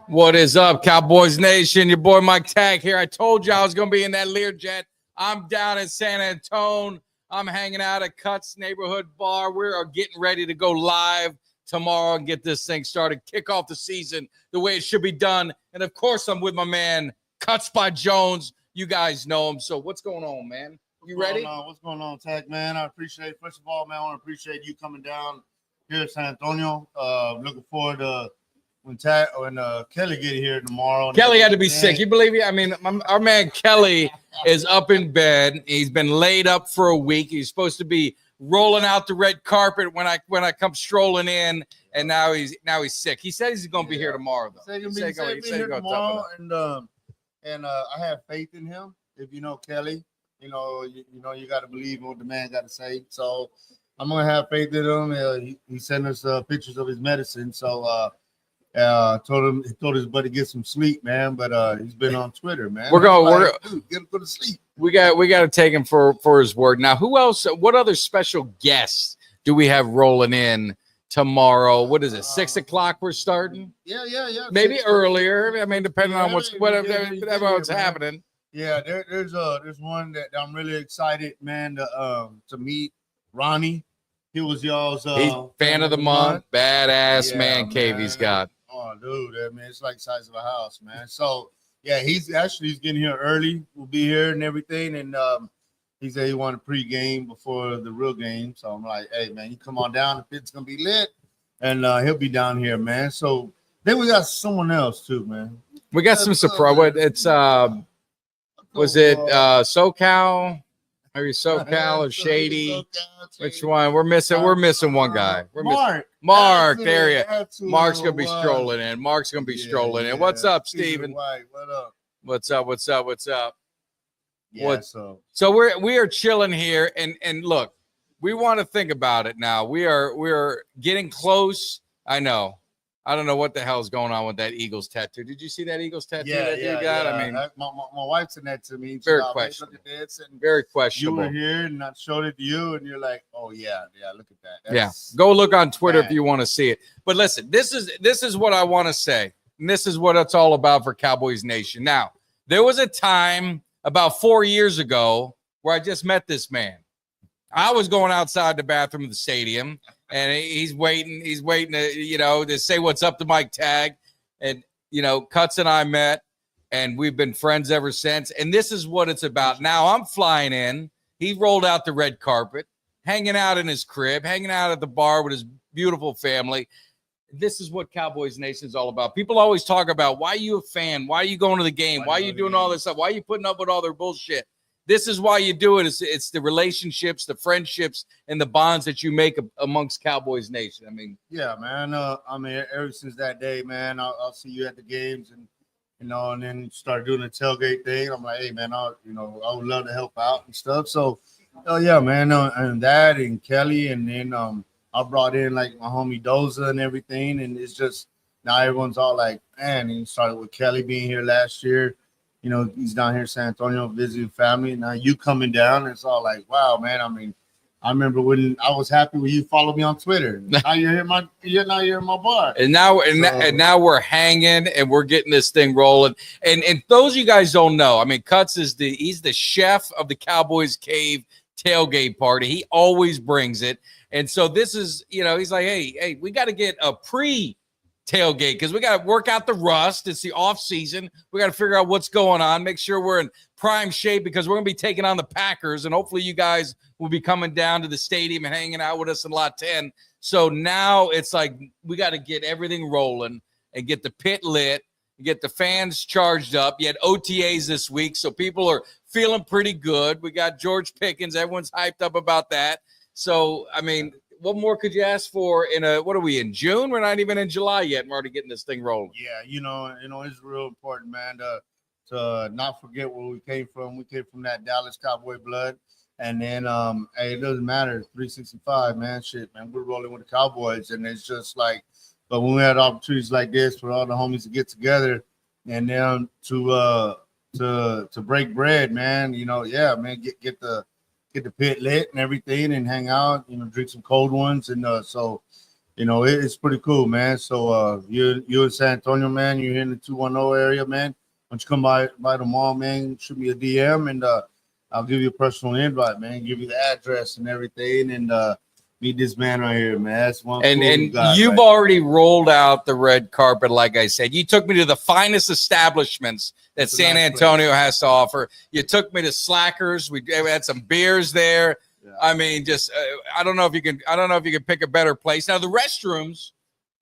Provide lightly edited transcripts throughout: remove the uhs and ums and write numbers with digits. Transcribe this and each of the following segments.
What is up, Cowboys Nation? Your boy Mike Tag here. I told you I was going to be in that Learjet. I'm down in San Antonio. I'm hanging out at Cutz Neighborhood Bar. We are getting ready to go live tomorrow and get this thing started, kick off the season the way it should be done. And, of course, I'm with my man, Cutz by Jones. You guys know him. So what's going on, man? You ready? What's going on, Tag, man? I appreciate, first of all, man, I want to appreciate you coming down here at San Antonio. Looking forward to when Kelly get here tomorrow. Kelly had to be sick. You believe it? I mean, our man Kelly is up in bed. He's been laid up for a week. He's supposed to be rolling out the red carpet when I come strolling in, and now he's sick. He said he's going to be here tomorrow, though. He said he'll be here tomorrow, and I have faith in him. If you know Kelly, you got to believe in what the man got to say. So I'm gonna have faith in him. He sent us pictures of his medicine. So told his buddy to get some sleep, man. But he's been on Twitter, man. We're get him go to sleep. We got to take him for his word. Now, who else? What other special guests do we have rolling in tomorrow? What is it? 6 o'clock we're starting? Yeah. Maybe earlier. I mean, depending on what's happening. Yeah, there's one that I'm really excited, man, to meet. Ronnie, he was y'all's fan of the month. Badass man cave he's got. Oh, dude, I mean, it's like the size of a house, man. So yeah, he's getting here early. We'll be here and everything. And he said he wanted pregame before the real game. So I'm like, hey man, you come on down. The pit's gonna be lit, and he'll be down here, man. So then we got someone else too, man. We got some surprise. It's was it SoCal? Maybe SoCal or Shady? Which one? We're missing one guy. Mark. There you go. Mark's gonna be strolling in. What's up, Steven? What up? What's up? Yeah, so we are chilling here, and look, we want to think about it now. We're getting close. I don't know what the hell's going on with that Eagles tattoo. Did you see that Eagles tattoo that you got? Yeah. I mean, my wife sent that to me. Very questionable. Very questionable. You were here, and I showed it to you, and you're like, "Oh yeah, look at that." Go look on Twitter if you want to see it. But listen, this is what I want to say, and this is what it's all about for Cowboys Nation. Now, there was a time about 4 years ago where I just met this man. I was going outside the bathroom of the stadium. And he's waiting to say what's up to Mike Tag. And, Cutz and I met, and we've been friends ever since. And this is what it's about. Now I'm flying in. He rolled out the red carpet, hanging out in his crib, hanging out at the bar with his beautiful family. This is what Cowboys Nation is all about. People always talk about, why are you a fan? Why are you going to the game? Why are you doing all this stuff? Why are you putting up with all their bullshit? This is why you do it. It's the relationships, the friendships, and the bonds that you make amongst Cowboys Nation. I mean, yeah, man. Ever since that day, man, I'll see you at the games, and then start doing the tailgate thing. I'm like, hey, man, I would love to help out and stuff. So, yeah, man, and that and Kelly, and then I brought in like my homie Doza and everything, and it's just now everyone's all like, man. And it started with Kelly being here last year. He's down here in San Antonio visiting family. Now you coming down, it's all like, wow, man. I mean, I remember when I was happy when you followed me on Twitter. Now you're here in my bar. And now we're hanging and we're getting this thing rolling. And those of you guys don't know, I mean, Cutz he's the chef of the Cowboys Cave tailgate party. He always brings it. And so this is, he's like, hey, we got to get a tailgate because we got to work out the rust. It's the off season. We got to figure out what's going on, make sure we're in prime shape because we're going to be taking on the Packers, and hopefully you guys will be coming down to the stadium and hanging out with us in Lot 10. So now it's like we got to get everything rolling and get the pit lit, get the fans charged up. You had OTAs this week, so people are feeling pretty good. We got George Pickens. Everyone's hyped up about that. So, I mean, what more could you ask for what are we in June? We're not even in July yet. And we're already getting this thing rolling. Yeah, it's real important, man, to not forget where we came from. We came from that Dallas Cowboy blood. And then it doesn't matter. 365, man. Shit, man. We're rolling with the Cowboys. And it's just like, but when we had opportunities like this for all the homies to get together and then to break bread, man, man, get the pit lit and everything and hang out, drink some cold ones. And so it's pretty cool, man. So you in San Antonio, man. You're in the 210 area, man. Why don't you come by the mall, man? Shoot me a DM, and I'll give you a personal invite, man. Give you the address and everything, and meet this man right here, man. That's one. And cool guy, you've right? already rolled out the red carpet, like I said. You took me to the finest establishments that San Antonio has to offer. You took me to Slackers. We had some beers there. Yeah. I mean, just I don't know if you can pick a better place. Now the restrooms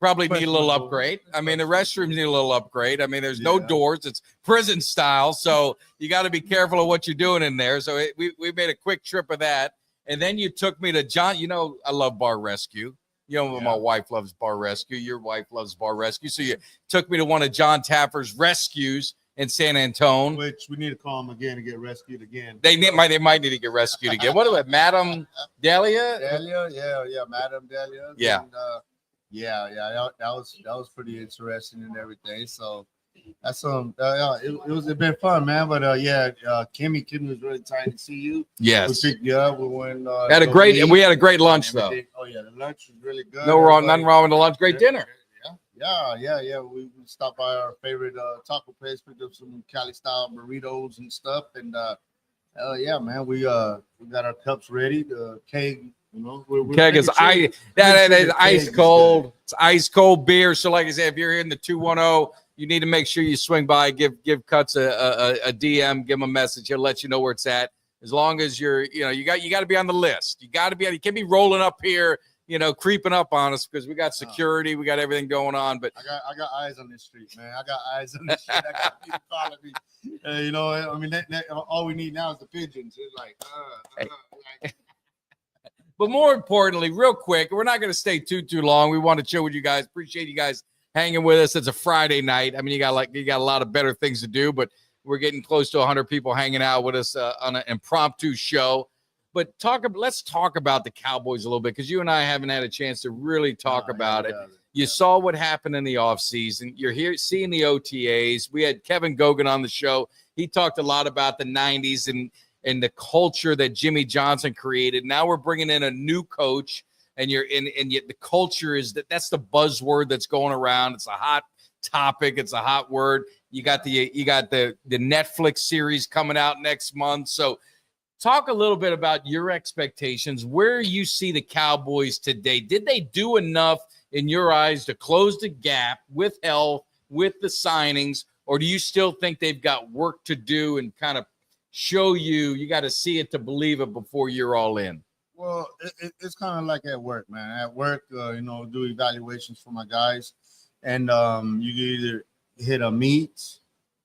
probably need a little upgrade. I mean, the restrooms need a little upgrade. I mean, there's no doors. It's prison style, so you got to be careful of what you're doing in there. So we made a quick trip of that. And then you took me to John. I love Bar Rescue. My wife loves Bar Rescue. Your wife loves Bar Rescue. So you took me to one of John Taffer's rescues in San Antonio. Which we need to call him again to get rescued again. They might need to get rescued again. What about Madam Delia? Yeah, Madam Delia. Yeah. And, that was pretty interesting and everything. So that's it's been fun, man. But Kimmy was really tight to see you. Yes, we picked you up. We went. We had a great lunch though. Oh yeah, the lunch was really good. Nothing wrong with the lunch. Great dinner. Yeah. We stopped by our favorite taco place, picked up some Cali style burritos and stuff, and man, we got our cups ready. The keg. Keg is ice cold. It's ice cold beer. So, like I said, if you're in the 210, you need to make sure you swing by, give Cutz a DM, give him a message. He'll let you know where it's at. As long as you got to be on the list. You can't be rolling up here, creeping up on us because we got security, we got everything going on. But I got eyes on this street, man. I got eyes on this street. I got people calling me. All we need now is the pigeons. It's like. But more importantly, real quick, we're not going to stay too long. We want to chill with you guys. Appreciate you guys hanging with us. It's a Friday night. I mean, you got a lot of better things to do, but we're getting close to 100 people hanging out with us on an impromptu show. But let's talk about the Cowboys a little bit because you and I haven't had a chance to really talk about it. You saw what happened in the offseason. You're here seeing the OTAs. We had Kevin Gogan on the show. He talked a lot about the 90s and the culture that Jimmy Johnson created. Now we're bringing in a new coach, and yet the culture that's the buzzword that's going around. It's a hot topic. It's a hot word. You got the Netflix series coming out next month. So talk a little bit about your expectations, where you see the Cowboys today. Did they do enough in your eyes to close the gap with health, with the signings, or do you still think they've got work to do and kind of show you got to see it to believe it before you're all in? Well, it's kind of like at work, man. At work, do evaluations for my guys, and you either hit a meet,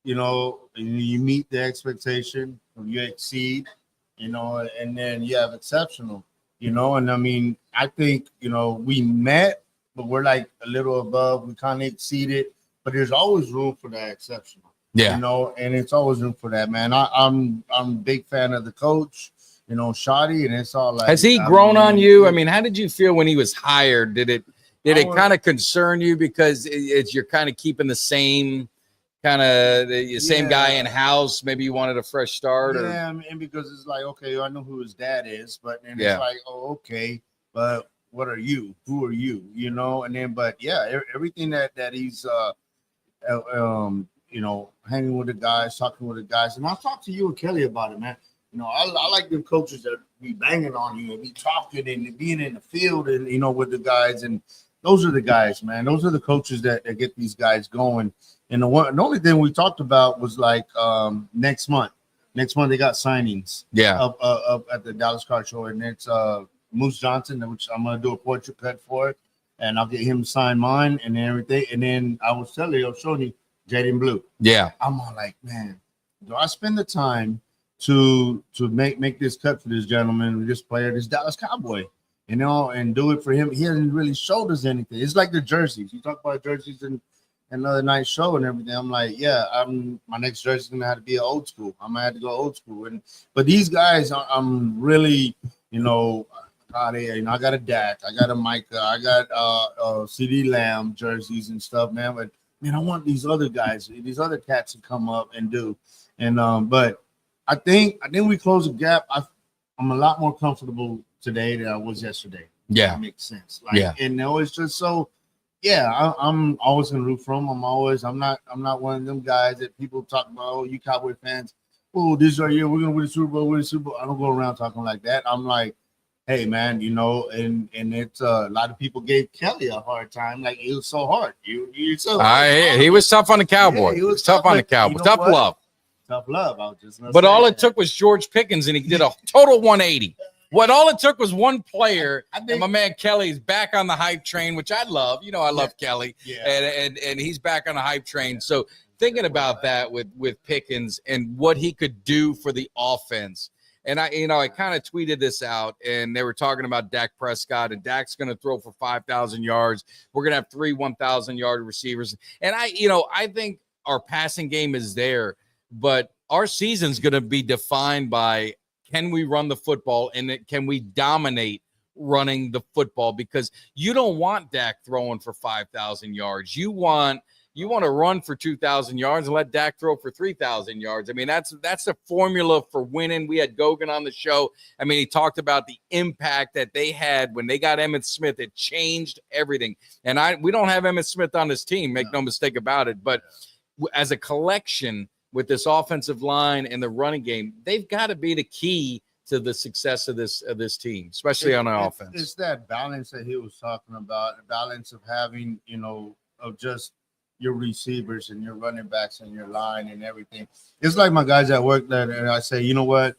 and you meet the expectation, or you exceed, and then you have exceptional, and I mean, I think, we met, but we're like a little above, we kind of exceeded, but there's always room for that exceptional. Yeah, and it's always room for that, man. I'm a big fan of the coach, Shoddy, and it's all like. Has he grown on you? I mean, how did you feel when he was hired? Did it kind of concern you because you're kind of keeping the same kind of the same guy in house? Maybe you wanted a fresh start, and because it's like, okay, I know who his dad is, but then it's like, oh, okay, but what are you? Who are you? And then, but everything that he's hanging with the guys, talking with the guys. And I'll talk to you and Kelly about it, man. I like them coaches that be banging on you and be talking and being in the field and, with the guys. And those are the guys, man. Those are the coaches that get these guys going. And the only thing we talked about was like next month. Next month they got signings. Yeah. Up at the Dallas Car Show. And it's Moose Johnson, which I'm going to do a portrait cut for it. And I'll get him to sign mine and everything. And then I was showing you Jaden Blue. Yeah. I'm all like, man, do I spend the time to make this cut for this gentleman, this player, this Dallas Cowboy, and do it for him? He hasn't really showed us anything. It's like the jerseys. You talk about jerseys and another night show and everything. I'm like, my next jersey is gonna have to be an old school. I'm gonna have to go old school. But these guys, I'm really, I got a Dak, I got a Micah, I got CD Lamb jerseys and stuff, man. But man, I want these other guys, these other cats to come up and do. And but I think we close the gap. I'm a lot more comfortable today than I was yesterday. Yeah. That makes sense. And it's just so. Yeah, I'm always gonna root for them. I'm not one of them guys that people talk about. Oh, you Cowboy fans. Oh, this is our year. We're gonna win the Super Bowl. Win the Super Bowl. I don't go around talking like that. I'm like, hey man, and it's a lot of people gave Kelly a hard time. Like it was so hard. You so hard. He was tough on the Cowboys. Yeah, he was tough on the Cowboys. Tough love. Tough love. I was just but all it took was George Pickens, and he did a total 180. What all it took was one player, and my man Kelly's back on the hype train, which I love. You know, I love Kelly, and he's back on the hype train. So thinking about that with Pickens and what he could do for the offense, and I kind of tweeted this out, and they were talking about Dak Prescott, and Dak's going to throw for 5,000 yards. We're going to have 3 1,000-yard receivers, and I think our passing game is there, but our season's going to be defined by, can we run the football, and can we dominate running the football? Because you don't want Dak throwing for 5,000 yards. You want to run for 2,000 yards and let Dak throw for 3,000 yards. I mean, that's the formula for winning. We had Gogan on the show. I mean, he talked about the impact that they had when they got Emmitt Smith. It changed everything. And we don't have Emmitt Smith on this team, make no mistake about it. But as a collection, with this offensive line and the running game, they've got to be the key to the success of this team, especially on our offense. It's that balance that he was talking about, the balance of having, of just your receivers and your running backs and your line and everything. It's like my guys at work that, and I say, you know what?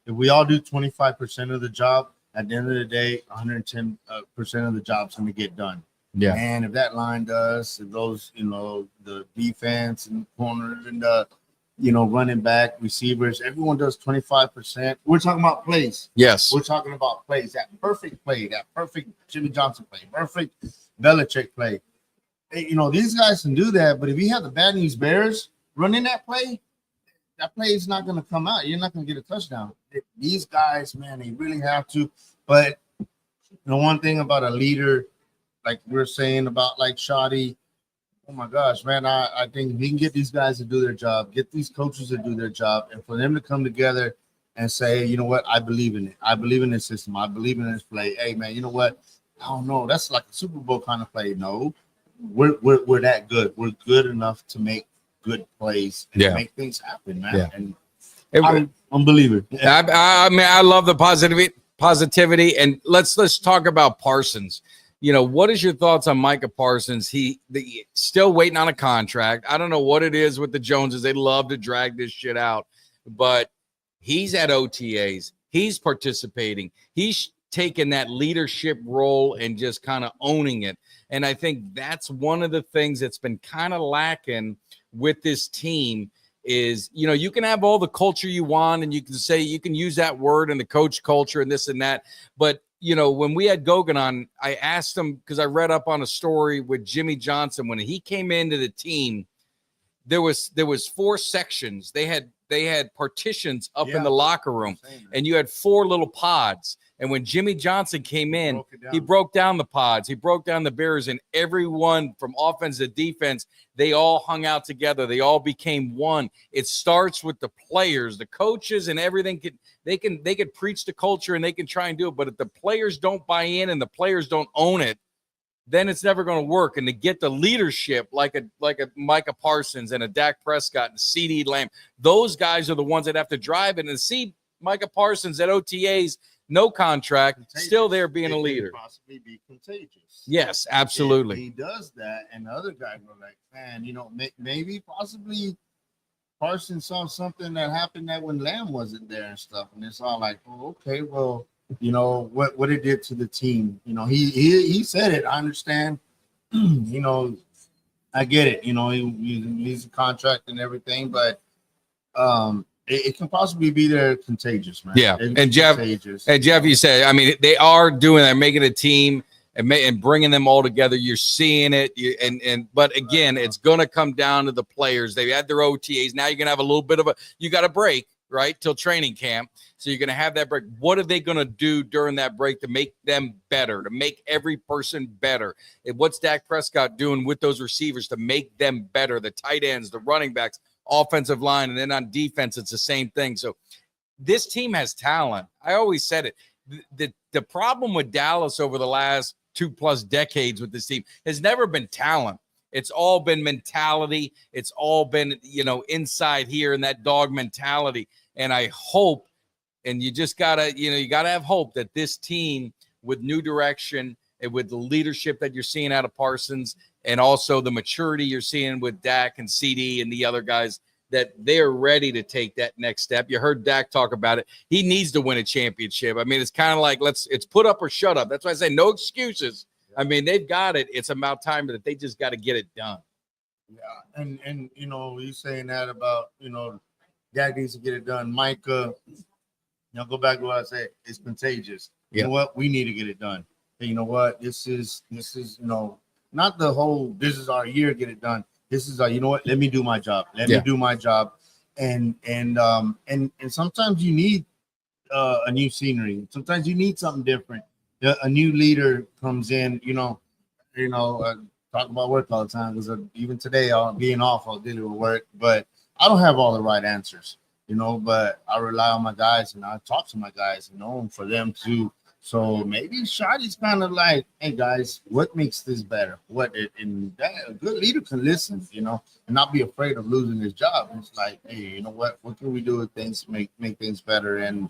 If we all do 25% of the job, at the end of the day, 110% of the job's going to get done. Yeah. And if that line does, if those, the defense and corners and the running back, receivers, everyone does 25%. We're talking about plays. Yes. We're talking about plays. That perfect play, that perfect Jimmy Johnson play, perfect Belichick play. These guys can do that, but if you have the Bad News Bears running that play is not going to come out. You're not going to get a touchdown. These guys, man, they really have to. But the one thing about a leader, like we're saying about like Shoddy, oh my gosh, man, I think we can get these guys to do their job, get these coaches to do their job, and for them to come together and say, you know what, I believe in it. I believe in this system. I believe in this play. Hey, man, you know what? I don't know. That's like a Super Bowl kind of play. No, we're that good. We're good enough to make good plays and to make things happen, man. Yeah. And I'm a believer. I mean, I love the positivity. And let's talk about Parsons. What is your thoughts on Micah Parsons? He's still waiting on a contract. I don't know what it is with the Joneses. They love to drag this shit out, but he's at OTAs. He's participating. He's taking that leadership role and just kind of owning it. And I think that's one of the things that's been kind of lacking with this team is, you can have all the culture you want, and you can use that word and the coach culture and this and that, but when we had Gogan on, I asked him, because I read up on a story with Jimmy Johnson when he came into the team. There was 4 sections. They had partitions up in the locker room, and you had 4 little pods. And when Jimmy Johnson came in, he broke down the pods. He broke down the barriers, and everyone from offense to defense, they all hung out together. They all became one. It starts with the players, the coaches, and everything. They could preach the culture and they can try and do it. But if the players don't buy in and the players don't own it, then it's never going to work. And to get the leadership like a Micah Parsons and a Dak Prescott and CD Lamb, those guys are the ones that have to drive it. And to see Micah Parsons at OTAs, no contract, still there being a leader. Possibly be contagious. Yes, absolutely. If he does that, and the other guy were like, man, maybe possibly Parsons saw something that happened that when Lamb wasn't there and stuff, and it's all like, oh, okay, well, what it did to the team. He said it. I understand. I get it. He's a contract and everything, but it can possibly be there contagious, man. Yeah, and Jeff, you said, I mean, they are doing that, making a team and bringing them all together. You're seeing it, but again, it's going to come down to the players. They had their OTAs. Now you're going to have a little bit of you got a break, right, till training camp. So you're going to have that break. What are they going to do during that break to make them better, to make every person better? And what's Dak Prescott doing with those receivers to make them better? The tight ends, the running backs, offensive line, and then on defense, it's the same thing. So this team has talent. I always said it. the problem with Dallas over the last 2+ decades with this team has never been talent. It's all been mentality. It's all been, inside here and that dog mentality. And I hope, and you just gotta, you gotta have hope that this team with new direction and with the leadership that you're seeing out of Parsons and also the maturity you're seeing with Dak and CD and the other guys, that they're ready to take that next step. You heard Dak talk about it. He needs to win a championship. I mean, it's kind of like, it's put up or shut up. That's why I say no excuses. I mean, they've got it. It's about time that they just got to get it done. Yeah, and you saying that about Dak needs to get it done. Mike, go back to what I said. It's contagious. You know what? We need to get it done. And you know what? This is not the whole. This is our year. Get it done. This is you know what? Let me do my job. Let me do my job. And sometimes you need a new scenery. Sometimes you need something different. A new leader comes in, talk about work all the time because even today, being off, I was dealing with work, but I don't have all the right answers, but I rely on my guys and I talk to my guys, for them to. So maybe Shotty's kind of like, hey guys, what makes this better? And a good leader can listen, and not be afraid of losing his job. It's like, hey, you know what can we do with things make things better? And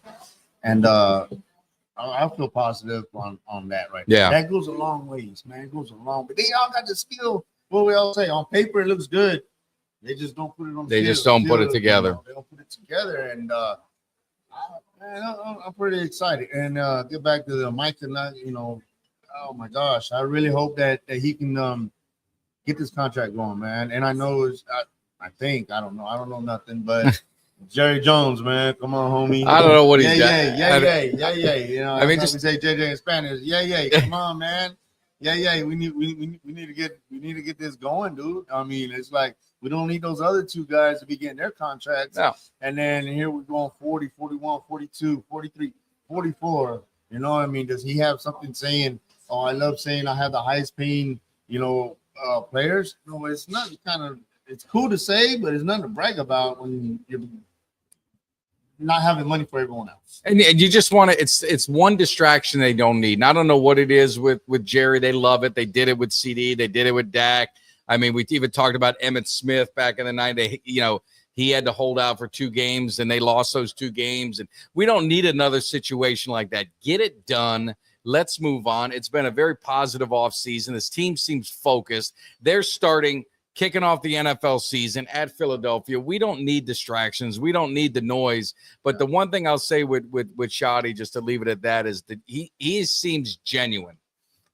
I feel positive on that right there. That goes a long ways, man. It goes a long way. They all got the skill. What we all say, on paper it looks good. They just don't put it on. They just don't put it together. They don't put it together, and I'm pretty excited. And get back to the Mike tonight. Oh my gosh, I really hope that he can get this contract going, man. And I know I don't know nothing, but. Jerry Jones, man, come on, homie. I don't know what he's got. Yeah. I mean, just we say JJ in Spanish. Yeah. Come on, man. Yeah. We need to get this going, dude. I mean, it's like we don't need those other two guys to be getting their contracts. No. And then here we're going 40, 41, 42, 43, 44. You know what I mean? Does he have something saying, oh, I love saying I have the highest paying, players? No, it's not. It's cool to say, but it's nothing to brag about when you're not having money for everyone else. And you just want to, it's one distraction they don't need. And I don't know what it is with Jerry. They love it. They did it with CD. They did it with Dak. I mean, we even talked about Emmitt Smith back in the 90s. He had to hold out for 2 games and they lost those 2 games. And we don't need another situation like that. Get it done. Let's move on. It's been a very positive offseason. This team seems focused. They're kicking off the NFL season at Philadelphia. We don't need distractions. We don't need the noise. But the one thing I'll say with Shotty, just to leave it at that, is that he seems genuine.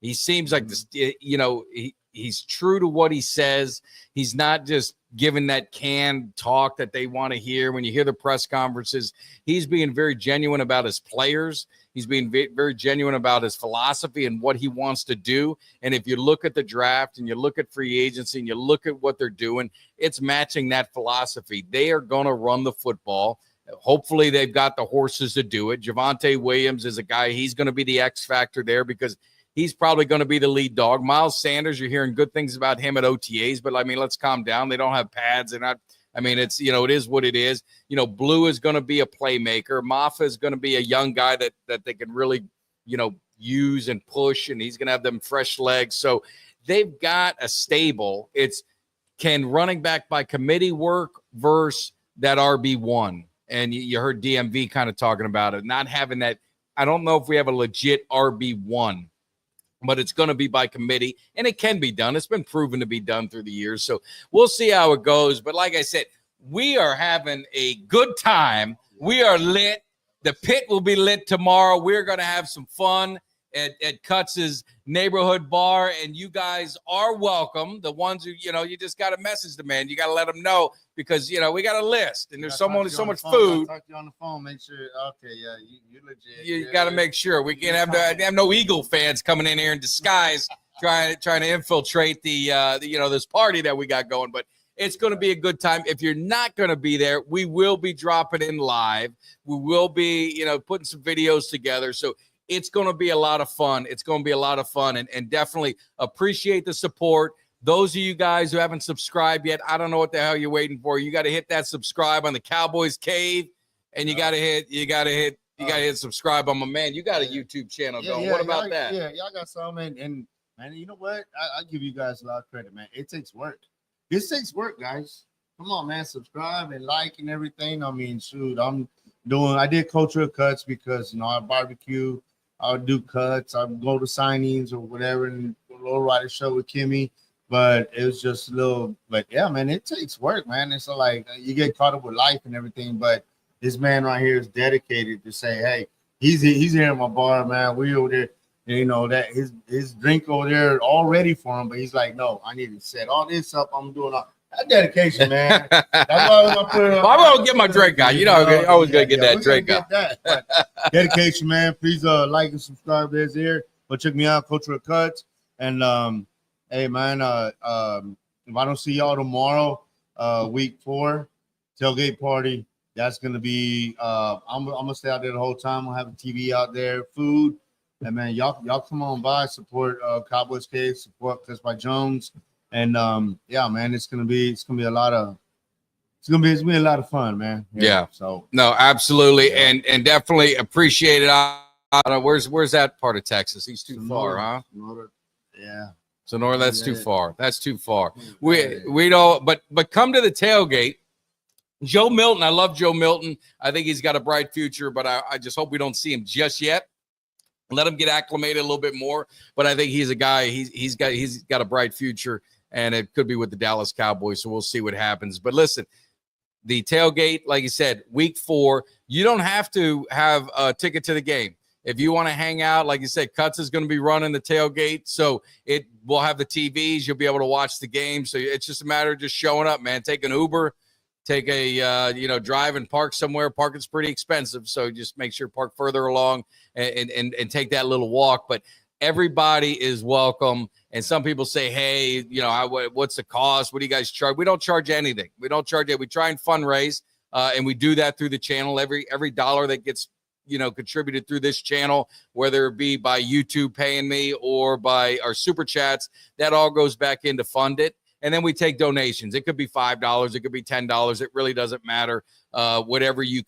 He seems like this, he's true to what he says. He's not just giving that canned talk that they want to hear. When you hear the press conferences, he's being very genuine about his players. He's being very genuine about his philosophy and what he wants to do. And if you look at the draft and you look at free agency and you look at what they're doing, it's matching that philosophy. They are going to run the football. Hopefully they've got the horses to do it. Javonte Williams is a guy, he's going to be the X factor there because he's probably going to be the lead dog. Miles Sanders, you're hearing good things about him at OTAs, but I mean, let's calm down. They don't have pads. They're not. I mean, it's, it is what it is. Blue is going to be a playmaker. Maffa is going to be a young guy that they can really, use and push, and he's going to have them fresh legs. So they've got a stable. It's can running back by committee work versus that RB1. And you heard DMV kind of talking about it, not having that. I don't know if we have a legit RB1. But it's going to be by committee, and it can be done. It's been proven to be done through the years. So we'll see how it goes. But like I said, we are having a good time. We are lit. The pit will be lit tomorrow. We're going to have some fun at Cutz's Neighborhood Bar, and you guys are welcome. The ones who, you just got to message the man. You got to let them know because, we got a list, and there's so much food. Talk to you on the phone, make sure, okay, yeah, you're legit. You got to make sure. We can't have no Eagle fans coming in here in disguise trying to infiltrate the this party that we got going, but it's going to be a good time. If you're not going to be there, we will be dropping in live. We will be, putting some videos together. So it's going to be a lot of fun. It's going to be a lot of fun, and definitely appreciate the support. Those of you guys who haven't subscribed yet, I don't know what the hell you're waiting for. You got to hit that subscribe on the Cowboys Cave, and you got to hit You got to hit subscribe on my man. You got a YouTube channel going. What about that? Yeah, y'all got some. And man, you know what? I give you guys a lot of credit, man. It takes work. This takes work, guys. Come on, man. Subscribe and like and everything. I mean, shoot, I did cultural cuts because, you know, I barbecue. I'll do cuts. I'll go to signings or whatever and go to a little rider show with Kimmy. But it was just a little, but yeah, man, it takes work, man. It's like you get caught up with life and everything. But this man right here is dedicated to say, hey, he's here at my bar, man. We over there, you know, that his drink over there all ready for him. But he's like, no, I need to set all this up. I'm doing all that dedication, man. That's why I'm gonna put it up. I'm gonna get my drink out. You know, I'm always gonna get that drink out. Dedication, man. Please like and subscribe. There's here. But check me out, Cultural Cuts. And hey, man, if I don't see y'all tomorrow, week 4, tailgate party, that's going to be, I'm going to stay out there the whole time. I'll have a TV out there, food. And, man, y'all come on by, support Cowboys Cave, support Cutz by Jones. And, yeah, man, it's going to be a lot of fun, man. Yeah. So. No, absolutely. Yeah. And definitely appreciate it. Where's that part of Texas? He's too far, huh? Yeah. Sonora, that's too far. That's too far. We don't, but come to the tailgate. Joe Milton, I love Joe Milton. I think he's got a bright future, but I just hope we don't see him just yet. Let him get acclimated a little bit more. But I think he's a guy, he's got a bright future, and it could be with the Dallas Cowboys. So we'll see what happens. But listen, the tailgate, like you said, week 4, you don't have to have a ticket to the game. If you want to hang out, like you said, Cutz is going to be running the tailgate, so we'll have the TVs. You'll be able to watch the game. So it's just a matter of just showing up, man. Take an Uber, take a drive and park somewhere. Parking's pretty expensive, so just make sure park further along and take that little walk. But everybody is welcome. And some people say, hey, what's the cost? What do you guys charge? We don't charge anything. We don't charge it. We try and fundraise, and we do that through the channel. Every dollar that gets contributed through this channel, whether it be by YouTube paying me or by our super chats, that all goes back in to fund it. And then we take donations. It could be $5, it could be $10. It really doesn't matter. Whatever you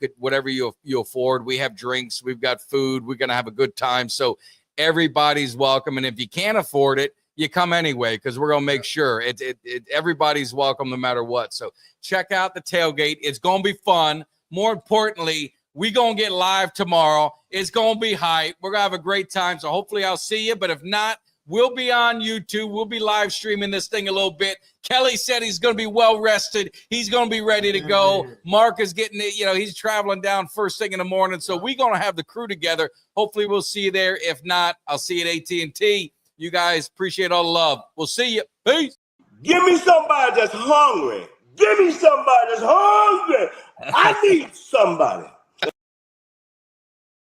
afford. We have drinks, we've got food, we're gonna have a good time. So everybody's welcome. And if you can't afford it, you come anyway, because we're gonna make sure everybody's welcome no matter what. So check out the tailgate. It's gonna be fun. More importantly, we're going to get live tomorrow. It's going to be hype. We're going to have a great time. So hopefully I'll see you. But if not, we'll be on YouTube. We'll be live streaming this thing a little bit. Kelly said he's going to be well rested. He's going to be ready to go. Mark is getting it. He's traveling down first thing in the morning. So we're going to have the crew together. Hopefully we'll see you there. If not, I'll see you at AT&T. You guys appreciate all the love. We'll see you. Peace. Give me somebody that's hungry. Give me somebody that's hungry. I need somebody.